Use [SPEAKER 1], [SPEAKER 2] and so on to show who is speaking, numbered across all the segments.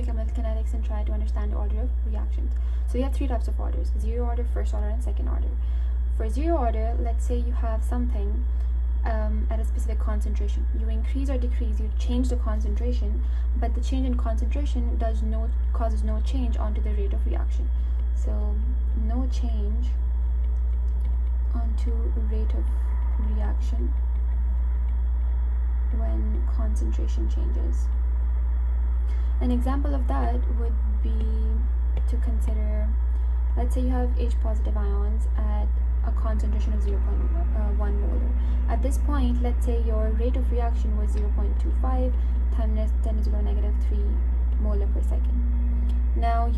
[SPEAKER 1] implement kinetics and try to understand the order of reactions. So you have three types of orders: zero order, first order, and second order. For zero order, let's say you have something at a specific concentration. You increase or decrease, you change the concentration, but the change in concentration causes no change onto the rate of reaction. So no change onto rate of reaction when concentration changes. An example of that would be to consider, let's say you have H positive ions at a concentration of 0.1 molar. At this point, let's say your rate of reaction was 0.25 times 10 to the negative 3 molar per second. Now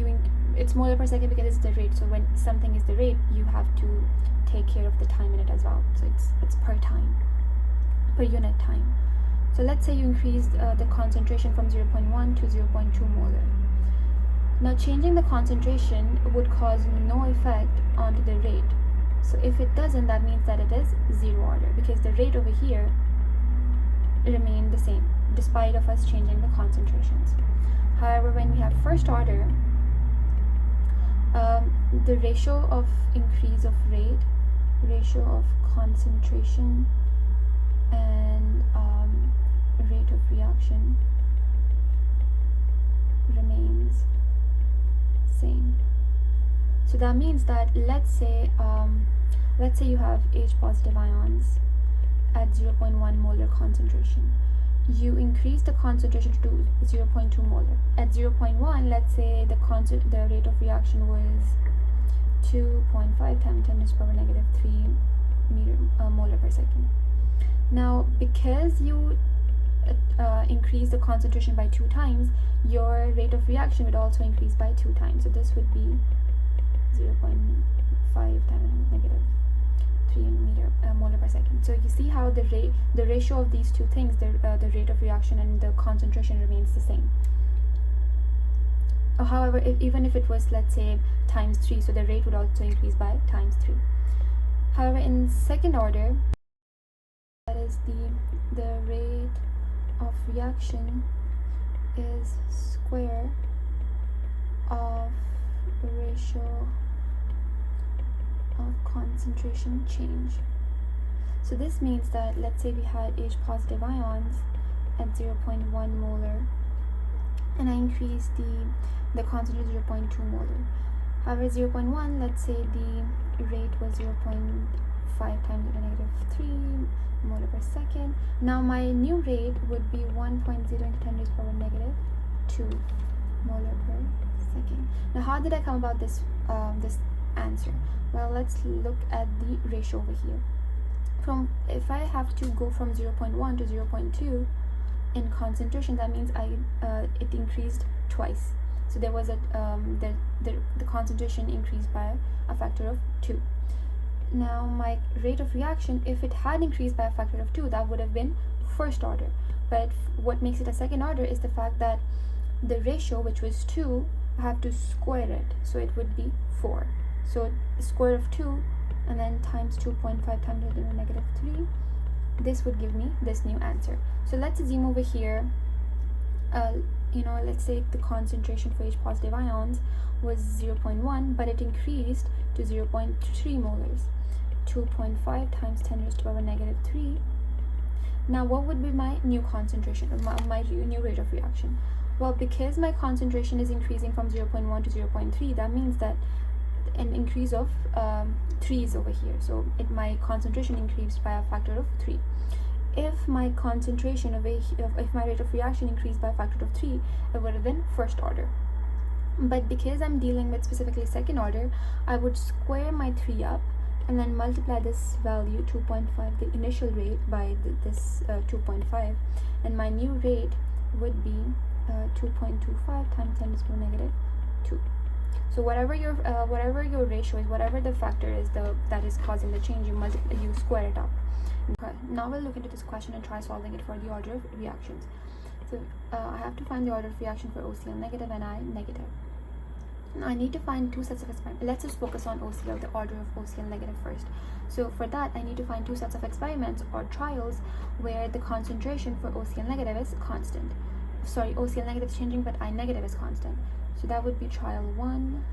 [SPEAKER 1] it's molar per second because it's the rate, so when something is the rate, you have to take care of the time in it as well. So it's per unit time. So let's say you increased the concentration from 0.1 to 0.2 molar. Now changing the concentration would cause no effect onto the rate. So if it doesn't, that means that it is zero order, because the rate over here remained the same despite of us changing the concentrations. However, when we have first order, the ratio of increase of rate, ratio of concentration, and rate of reaction remains same. So that means that let's say you have H positive ions at 0.1 molar concentration. You increase the concentration to 0.2 molar. At 0.1, let's say the rate of reaction was 2.5 times 10 to the power negative 3 molar per second. Now, because you increase the concentration by 2 times, your rate of reaction would also increase by 2 times. So this would be 0.5 times negative 3 molar per second. So you see how the ratio of these two things, the rate of reaction and the concentration, remains the same. However, even if it was, let's say, times 3, so the rate would also increase by times 3. However, in second order, that is the rate of reaction is square of the ratio of concentration change. So this means that, let's say we had H positive ions at 0.1 molar, and I increased the concentration to 0.2 molar. However, 0.1, let's say the rate was 0.5 times the negative 3 molar per second. Now my new rate would be 1.0 into 10 to the power negative 2 molar per second. Now how did I come about this answer? Well, let's look at the ratio over here. If I have to go from 0.1 to 0.2 in concentration, that means it increased twice. So there was the concentration increased by a factor of 2. Now my rate of reaction, if it had increased by a factor of 2, that would have been first order. But what makes it a second order is the fact that the ratio, which was 2, I have to square it, so it would be 4. So square of 2 and then times 2.5 times 10 to the negative 3, this would give me this new answer. So let's zoom over here. Let's say the concentration for H positive ions was 0.1, but it increased to 0.3 molars. 2.5 times 10 raised to the power negative 3. Now what would be my new concentration, my new rate of reaction? Well, because my concentration is increasing from 0.1 to 0.3, that means that an increase of 3 is over here. So my concentration increased by a factor of 3. If my concentration if my rate of reaction increased by a factor of 3, it would have been first order. But because I'm dealing with specifically second order, I would square my 3 up and then multiply this value 2.5, the initial rate, by this 2.5, and my new rate would be 2.25 times 10 to the power negative 2. So whatever your ratio is, whatever the factor is that is causing the change, you square it up. Okay, now we'll look into this question and try solving it for the order of reactions. So I have to find the order of reaction for OCl negative and I negative. Now I need to find two sets of experiments. Let's just focus on OCl, the order of OCl negative first. So for that, I need to find two sets of experiments or trials where the concentration for OCl negative is constant. OCL negative is changing, but I negative is constant. So that would be trial 1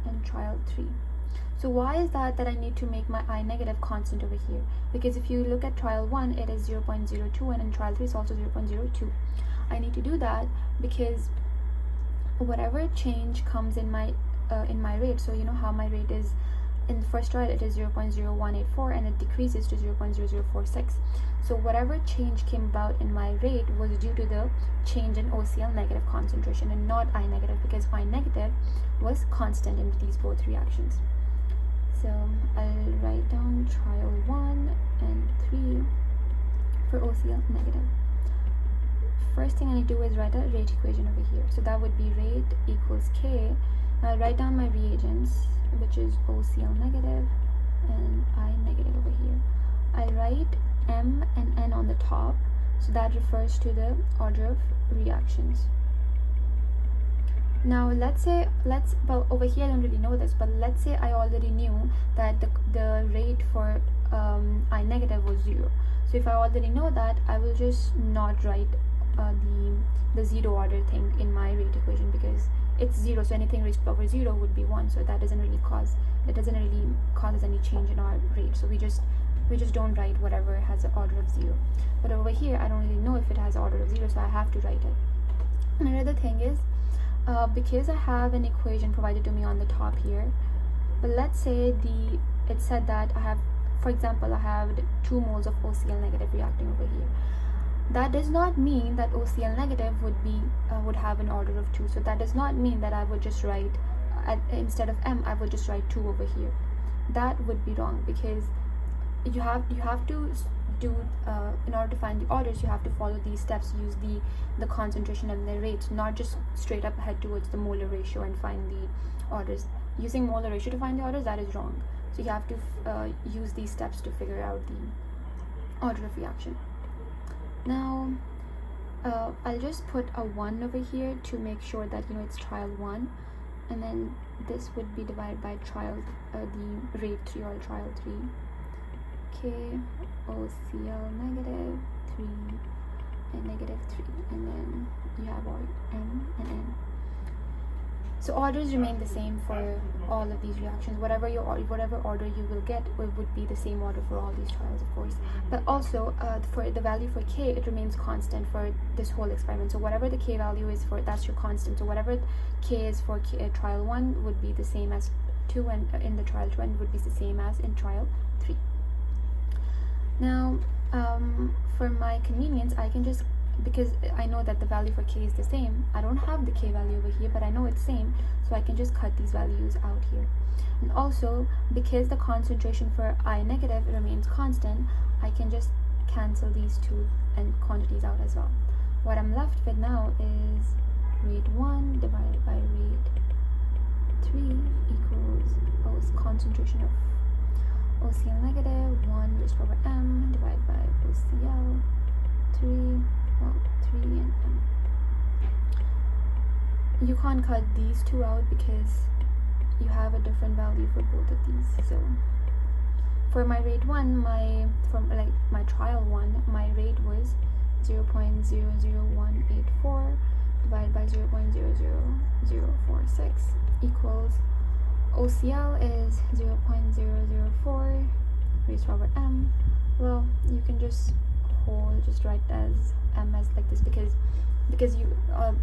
[SPEAKER 1] and trial 3. So why is that I need to make my I negative constant over here? Because if you look at trial 1, it is 0.02, and in trial 3 it's also 0.02. I need to do that because whatever change comes in my rate, so you know how my rate is in the first trial, it is 0.0184 and it decreases to 0.0046. So whatever change came about in my rate was due to the change in OCL negative concentration and not I negative, because I negative was constant in these both reactions. So I'll write down trial 1 and 3 for OCL negative. First thing I need to do is write a rate equation over here. So that would be rate equals K. Now I'll write down my reagents, which is OCL negative and I negative over here. I'll write M and N on the top, so that refers to the order of reactions. Now well, over here I don't really know this, but let's say I already knew that the rate for I negative was 0. So if I already know that, I will just not write the 0 order thing in my rate equation, because it's 0, so anything raised to power 0 would be 1, so that doesn't really cause any change in our rate. So we just don't write whatever has an order of 0. But over here I don't really know if it has an order of 0, so I have to write it. Another thing is, because I have an equation provided to me on the top here, but let's say it said that I have, for example, I have 2 moles of OCL negative reacting over here. That does not mean that OCL negative would have an order of 2. So that does not mean that I would just write instead of M, I would just write 2 over here. That would be wrong, because you have to do in order to find the orders, you have to follow these steps. Use the concentration and the rate, not just straight up head towards the molar ratio and find the orders. Using molar ratio to find the orders, that is wrong. So you have to use these steps to figure out the order of reaction. Now I'll just put a 1 over here to make sure that it's trial 1, and then this would be divided by trial the rate 3 or trial 3. K OCL negative 3 and negative 3, and then you have all M and N. So orders remain the same for all of these reactions. Whatever order you will get would be the same order for all these trials, of course. But also for the value for K, it remains constant for this whole experiment. So whatever the K value is for, that's your constant. So whatever K is for trial 1 would be the same as 2, and in the trial 2, and would be the same as in trial 3. Now for my convenience, I can just, because I know that the value for K is the same, I don't have the K value over here, but I know it's same, so I can just cut these values out here. And also, because the concentration for I negative remains constant, I can just cancel these two and quantities out as well. What I'm left with now is rate 1 divided by rate 3 equals concentration of OCL negative 1 raised to power M divided by OCL 3 and M. You can't cut these two out because you have a different value for both of these. So for my rate 1, my trial 1, my rate was 0.00184 divided by 0.00046 equals OCL is 0.004 raised to power M. Well, you can just write as M as like this, because you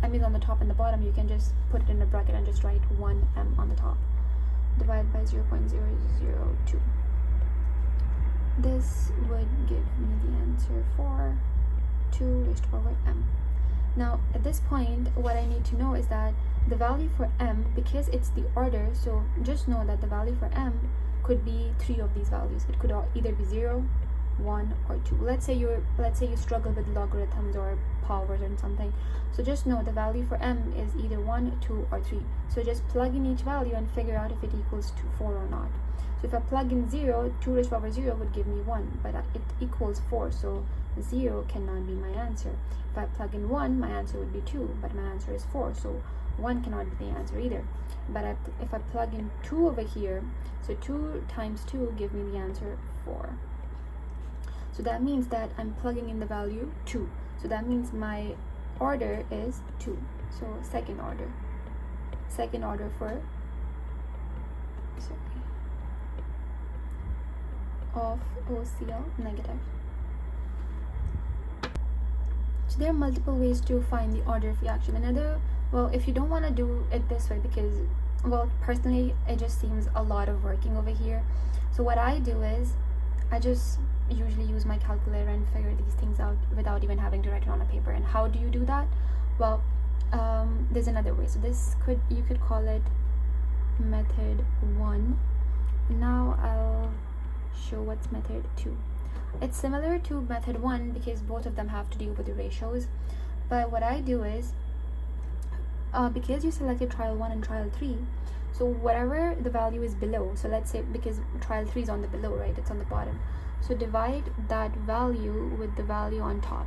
[SPEAKER 1] M is on the top and the bottom, you can just put it in a bracket and just write 1 M on the top divided by 0.002. This would give me the answer for 2 raised to power M. Now at this point, what I need to know is that the value for M, because it's the order, so just know that the value for M could be 3 of these values. It could either be 0, 1, or 2. Let's say you struggle with logarithms or powers or something, so just know the value for M is either 1, 2, or 3. So just plug in each value and figure out if it equals to 4 or not. So if I plug in 0, 2 raised to power 0 would give me 1, but it equals 4, so 0 cannot be my answer. If I plug in 1, my answer would be 2, but my answer is 4, so 1 cannot be the answer either. But if I plug in 2 over here, so 2 times 2 give me the answer 4. So that means that I'm plugging in the value 2. So that means my order is 2. So second order for of OCl negative. So there are multiple ways to find the order of reaction. Well, if you don't want to do it this way, because, well, personally it just seems a lot of working over here, so what I do is I just usually use my calculator and figure these things out without even having to write it on a paper. And how do you do that? Well, there's another way. So you could call it method 1. Now I'll show what's method 2. It's similar to method 1 because both of them have to deal with the ratios, but what I do is, because you selected trial 1 and trial 3, so whatever the value is below, so let's say, because trial 3 is on the below, right, it's on the bottom, so divide that value with the value on top.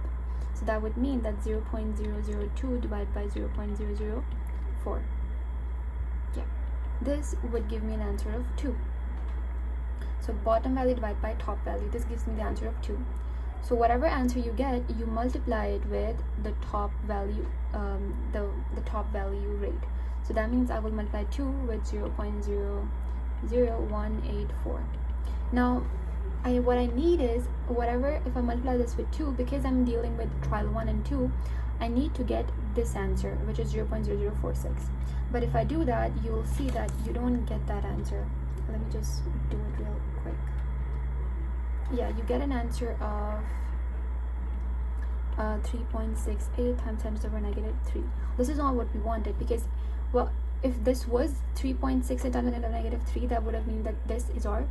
[SPEAKER 1] So that would mean that 0.002 divided by 0.004. Yeah, this would give me an answer of 2. So bottom value divided by top value, this gives me the answer of 2. So whatever answer you get, you multiply it with the top value, the top value rate. So that means I will multiply 2 with 0.00184. Now what I need is, if I multiply this with 2, because I'm dealing with trial 1 and 2, I need to get this answer, which is 0.0046. But if I do that, you'll see that you don't get that answer. Let me just do it real quick. Yeah, you get an answer of 3.68 times 10 to the power negative 3. This is not what we wanted, because, well, if this was 3.68 times 10 to the power negative 3, that would have meant that this is our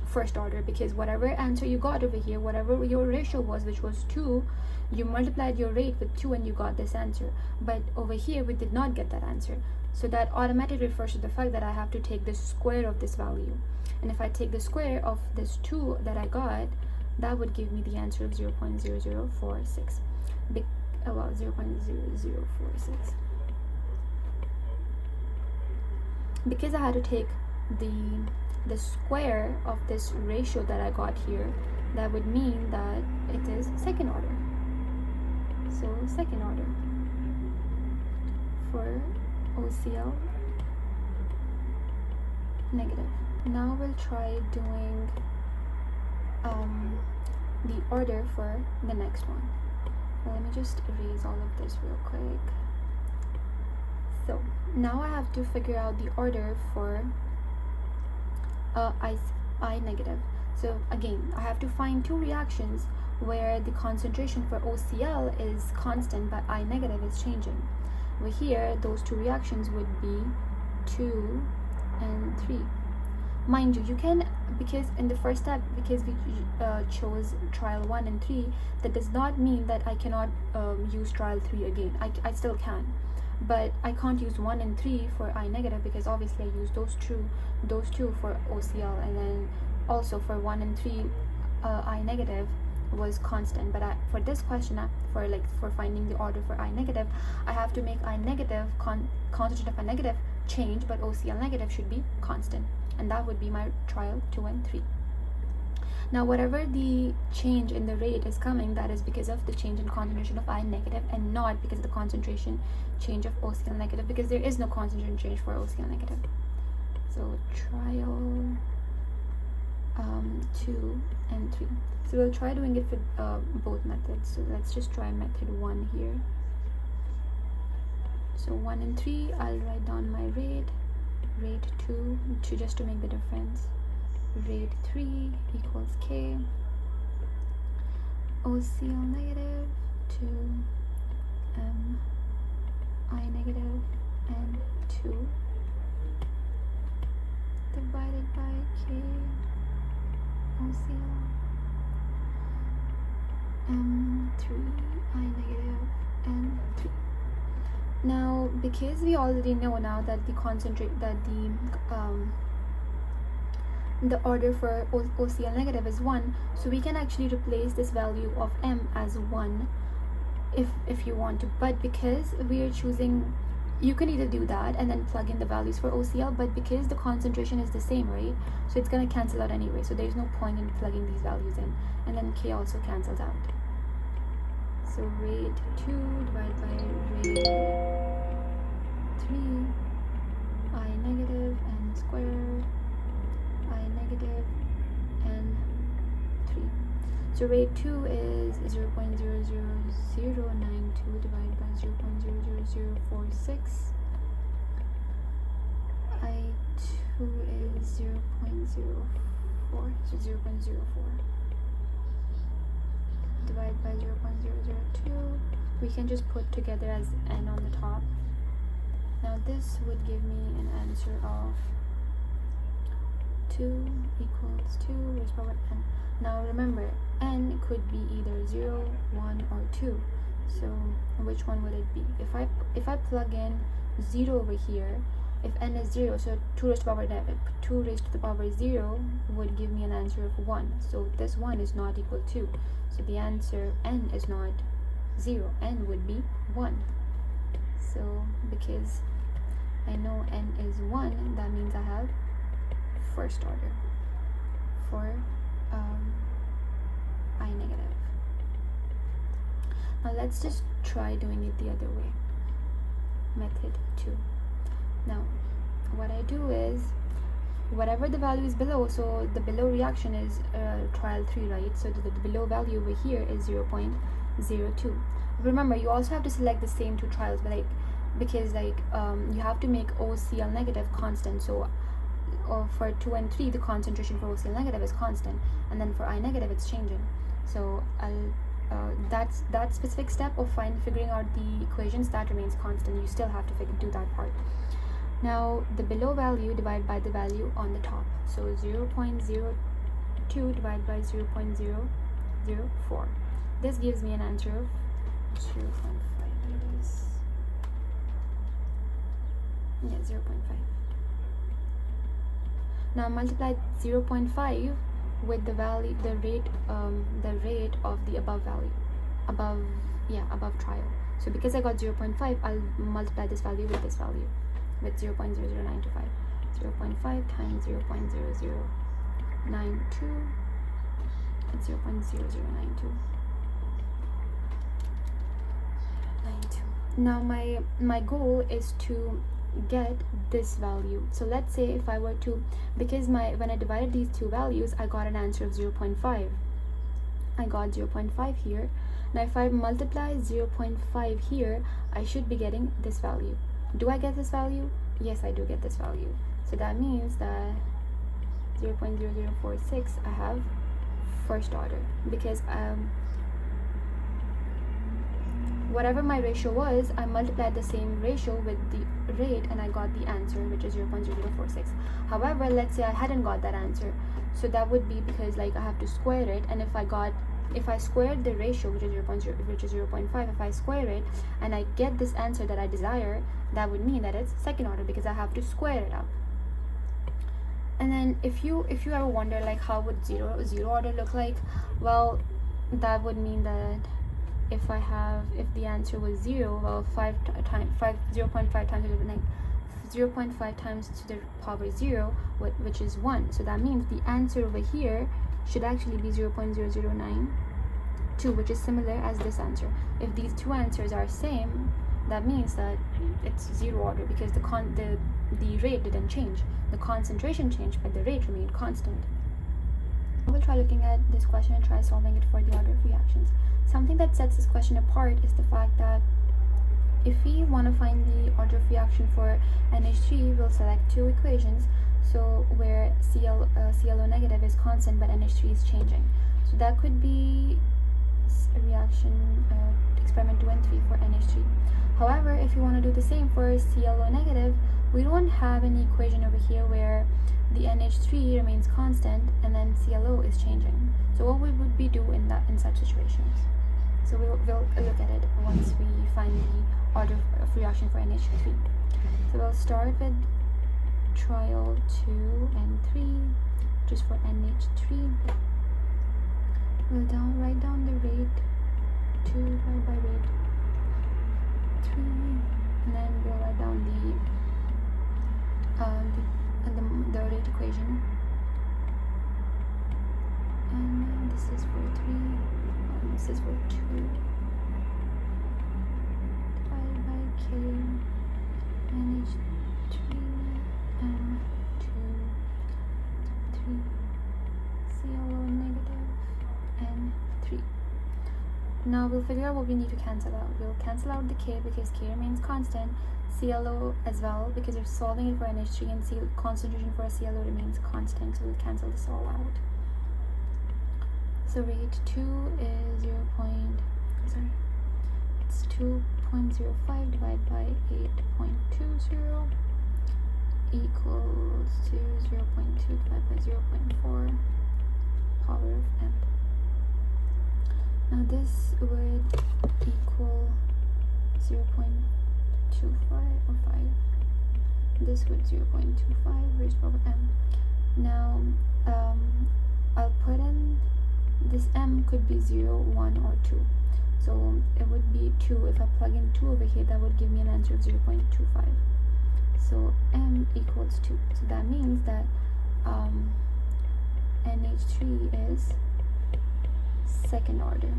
[SPEAKER 1] first order, because whatever answer you got over here, whatever your ratio was, which was 2, you multiplied your rate with 2 and you got this answer. But over here we did not get that answer, so that automatically refers to the fact that I have to take the square of this value, and if I take the square of this 2 that I got, that would give me the answer of 0.0046. Well, 0.0046, because I had to take the square of this ratio that I got here. That would mean that it is second order. So second order for OCl negative. Now we'll try doing the order for the next one. Let me just erase all of this real quick. So now I have to figure out the order for I negative. So again, I have to find 2 reactions where the concentration for OCl is constant but I negative is changing. Over here, those 2 reactions would be 2 and 3. Mind you, you can, because in the first step, because we chose trial 1 and 3, that does not mean that I cannot use trial 3 again. I still can, but I can't use 1 and 3 for I negative, because obviously I used those two for OCl, and then also for 1 and 3 I negative was constant. But for this question, for finding the order for I negative, I have to make I negative concentration of I negative change, but OCl negative should be constant, and that would be my trial 2 and 3. Now whatever the change in the rate is coming, that is because of the change in concentration of I negative, and not because of the concentration change of OCl negative, because there is no concentration change for OCl negative. So trial 2 and 3. So we'll try doing it for both methods. So let's just try method 1 here. So 1 and 3, I'll write down my rate 2 just to make the difference. Rate 3 equals K. OCl negative to M I negative and 2 divided by K OCl M3 I negative and 3. Now, because we already know now that the order for OCl negative is 1, so we can actually replace this value of M as 1 if you want to. But because we are choosing, you can either do that and then plug in the values for OCl, but because the concentration is the same, right, so it's going to cancel out anyway, so there's no point in plugging these values in, and then K also cancels out. So rate 2 divided by rate 3, I negative n squared, I negative n 3. So rate 2 is 0.00092 divided by 0.00046. I2 is 0.04, so 0.04 divided by 0.002. We can just put together as n on the top. Now this would give me an answer of 2 equals 2 raised to the power n. Now remember, n could be either 0, 1, or 2. So which one would it be? If I plug in 0 over here, if n is 0, so 2 raised to the power 2 raised to the power 0 would give me an answer of 1. So this 1 is not equal to. So the answer n is not 0. N would be 1. So because I know n is 1, that means I have first order for I negative. Now let's just try doing it the other way. Method 2. Now what I do is, whatever the value is below, so the below reaction is trial 3, right? So the below value over here is 0.02. Remember, you also have to select the same two trials, but because you have to make OCl negative constant. So for 2 and 3, the concentration for OCl negative is constant, and then for I negative it's changing. So that's that specific step of figuring out the equations, that remains constant. You still have to do that part. Now the below value divided by the value on the top. So 0.02 divided by 0.004. This gives me an answer of 0.5. Yeah, 0.5. Now multiply 0.5 with the value, the rate of the above value, above trial. So because I got 0.5, I'll multiply this value with this value, with 0.00925. 0.5 times 0.0092 and 0.0092. Now my goal is to get this value. So let's say if I were to, because when I divided these two values, I got an answer of 0.5. I got 0.5 here. Now if I multiply 0.5 here, I should be getting this value. Do I get this value? Yes, I do get this value. So that means that 0.0046 I have first order, because whatever my ratio was, I multiplied the same ratio with the rate and I got the answer, which is 0.0046. However, let's say I hadn't got that answer, so that would be because I have to square it, and if I squared the ratio, which is 0.5, if I square it and I get this answer that I desire, that would mean that it's second order, because I have to square it up. And then if you ever wonder how would zero order look like, well, that would mean that if the answer was 0, well, 0.5 times 0.5 times to the power 0, which is 1. So that means the answer over here should actually be 0.0092, which is similar as this answer. If these two answers are same, that means that it's 0 order, because the rate didn't change. The concentration changed, but the rate remained constant. We'll try looking at this question and try solving it for the order of reactions. Something that sets this question apart is the fact that if we want to find the order of reaction for NH3, we'll select two equations, so where ClO negative is constant but NH3 is changing. So that could be a reaction experiment 2 and 3 for NH3. However, if you want to do the same for ClO negative, we don't have any equation over here where the NH3 remains constant and then ClO is changing. So what would we do in such situations? So we'll look at it once we find the order of reaction for NH3. So we'll start with trial 2 and 3, just for NH3. We'll write down the rate 2 divided by rate 3, and then we'll write down the rate equation. And this is for 3, this is for 2. NH3M2 3 ClO negative N3. Now we'll figure out what we need to cancel out. We'll cancel out the K because K remains constant, ClO as well because we're solving it for NH3, and concentration for a ClO remains constant, so we'll cancel this all out. So rate 2 is 2.05 divided by 8.20 equals to 0.2 divided by 0.4 power of m. Now this would equal 0.25 or 5. This would 0.25 raised to power m. Now I'll put in this m could be 0, 1 or 2. So it would be 2. If I plug in 2 over here, that would give me an answer of 0.25. So m equals 2. So that means that NH3 is second order.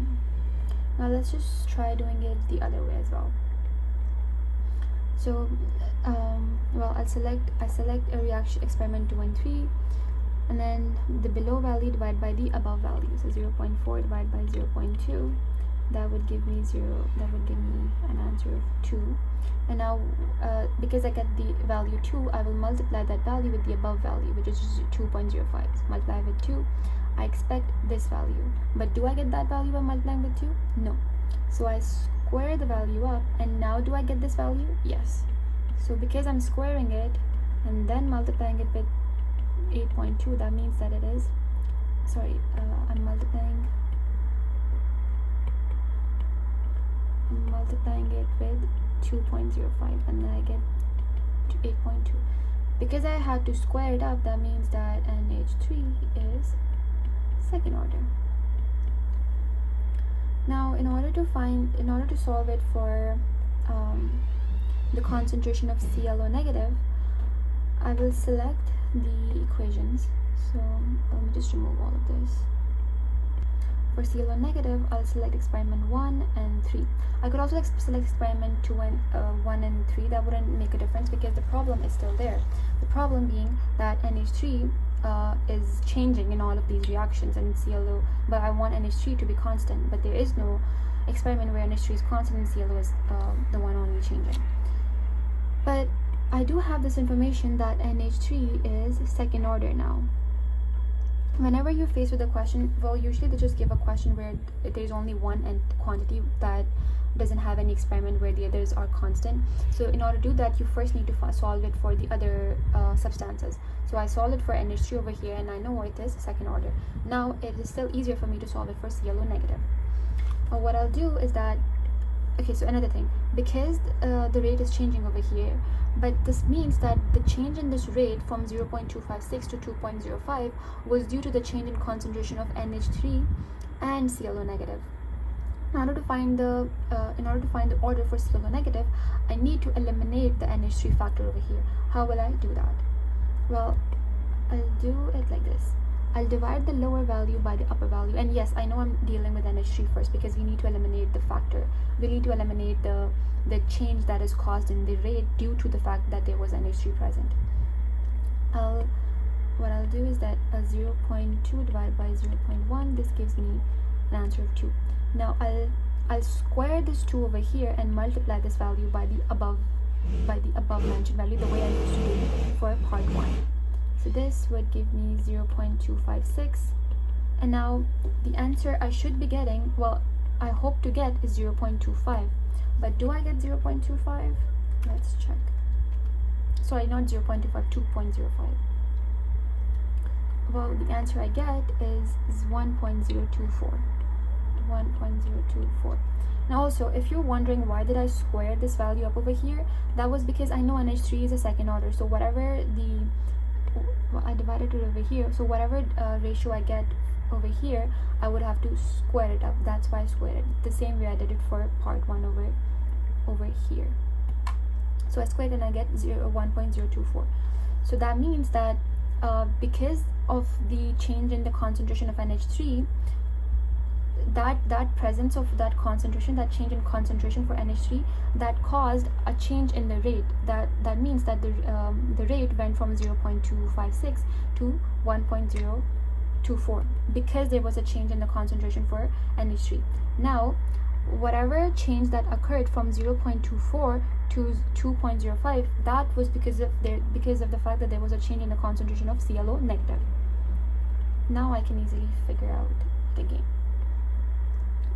[SPEAKER 1] Now let's just try doing it the other way as well. So well, I select a reaction experiment 2 and 3, and then the below value divided by the above value. So 0.4 divided by 0.2, that would give me an answer of 2. And now because I get the value 2, I will multiply that value with the above value, which is 2.05. So multiply with 2, I expect this value. But do I get that value by multiplying with 2? No. So I square the value up, and now do I get this value? Yes. So because I'm squaring it and then multiplying it with 8.2, that means that it is, I'm multiplying it with 2.05, and then I get 8.2. Because I had to square it up, that means that NH3 is second order. Now in order to solve it for the concentration of ClO negative, I will select the equations. So let me just remove all of this. For ClO negative, I'll select experiment 1 and 3. I could also select experiment 2 and 1 and 3. That wouldn't make a difference because the problem is still there. The problem being that NH3 is changing in all of these reactions and ClO, but I want NH3 to be constant. But there is no experiment where NH3 is constant and ClO is the one only changing. But I do have this information that NH3 is second order now. Whenever you're faced with a question, well, usually they just give a question where there's only one quantity that doesn't have any experiment where the others are constant. So in order to do that, you first need to solve it for the other substances. So I solved it for NH3 over here, and I know it is second order. Now it is still easier for me to solve it for ClO negative. What I'll do is that, okay, so another thing, because the rate is changing over here, but this means that the change in this rate from 0.256 to 2.05 was due to the change in concentration of NH3 and ClO negative. In order to find the order for ClO negative, I need to eliminate the NH3 factor over here. How will I do that? Well, I'll do it like this. I'll divide the lower value by the upper value. And yes, I know I'm dealing with NH3 first because we need to eliminate the factor. We need to eliminate the change that is caused in the rate due to the fact that there was NH3 present. What I'll do is that a 0.2 divided by 0.1, this gives me an answer of 2. Now I'll square this 2 over here and multiply this value by the above mentioned value, the way I used to do for part 1. So this would give me 0.256, and now the answer I should be getting, well, I hope to get is 0.25. But do I get 0.25? Let's check. Sorry, not 0.25, 2.05. Well, the answer I get is 1.024. 1.024. Now also, if you're wondering why did I square this value up over here, that was because I know NH3 is a second order, so whatever I divided it over here, so whatever ratio I get over here, I would have to square it up. That's why I squared it the same way I did it for part 1 over here. So I squared and I get 1.024. So that means that because of the change in the concentration of NH3, that presence of that concentration, that change in concentration for NH3, that caused a change in the rate. That means that the rate went from 0.256 to 1.024 because there was a change in the concentration for NH3. Now, whatever change that occurred from 0.24 to 2.05, that was because of the fact that there was a change in the concentration of ClO negative. Now I can easily figure out it again.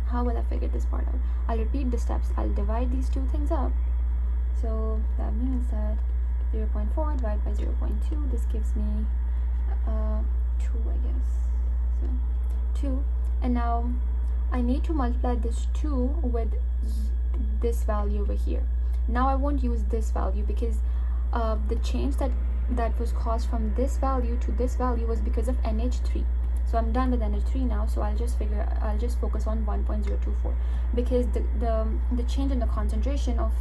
[SPEAKER 1] How will I figure this part out? I'll repeat the steps. I'll divide these two things up. So that means that 0.4 divided by 0.2, this gives me 2, I guess. So 2. And now I need to multiply this 2 with this value over here. Now I won't use this value because the change that was caused from this value to this value was because of NH3. So I'm done with NH3 now, so I'll just focus on 1.024 because the change in the concentration of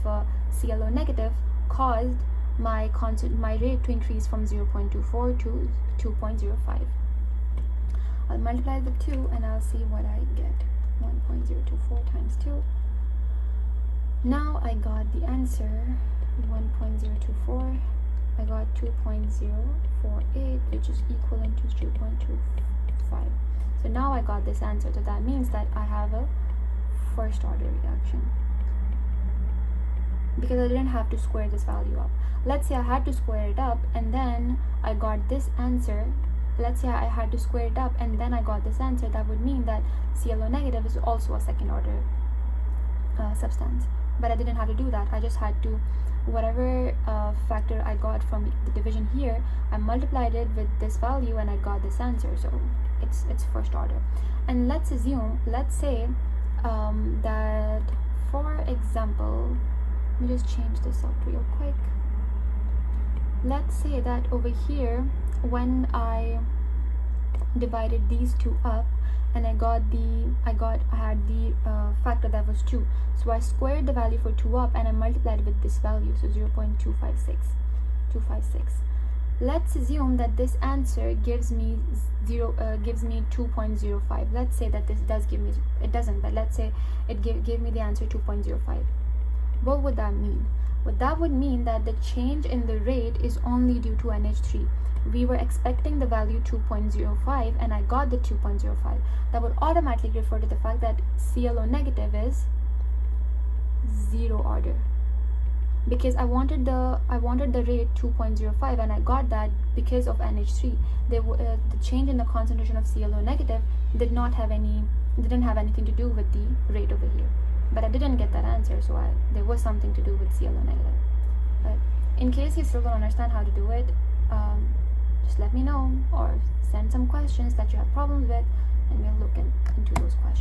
[SPEAKER 1] ClO negative caused my rate to increase from 0.24 to 2.05. I'll multiply the 2 and I'll see what I get. 1.024 times 2. Now I got the answer 1.024. I got 2.048, which is equivalent to 2.25. So now I got this answer. So that means that I have a first order reaction because I didn't have to square this value up. Let's say I had to square it up and then I got this answer. Let's say I had to square it up and then I got this answer. That would mean that ClO negative is also a second order substance. But I didn't have to do that. I just had to, whatever factor I got from the division here, I multiplied it with this value and I got this answer. So it's first order. And let's say that, for example, let me just change this up real quick. Let's say that over here, when I divided these two up and I had the factor that was 2, so I squared the value for 2 up and I multiplied it with this value, so 0.256. Let's assume that this answer gives me 2.05. Let's say that this does give me, it doesn't, but let's say it gave me the answer 2.05. What would that mean? Well, that would mean that the change in the rate is only due to NH3. We were expecting the value 2.05 and I got the 2.05. That would automatically refer to the fact that ClO negative is 0 order. Because I wanted the rate 2.05 and I got that because of NH3. The change in the concentration of ClO negative didn't have anything to do with the rate over here. But I didn't get that answer, so there was something to do with ClO negative. But in case you still don't understand how to do it, just let me know or send some questions that you have problems with and we'll look into those questions.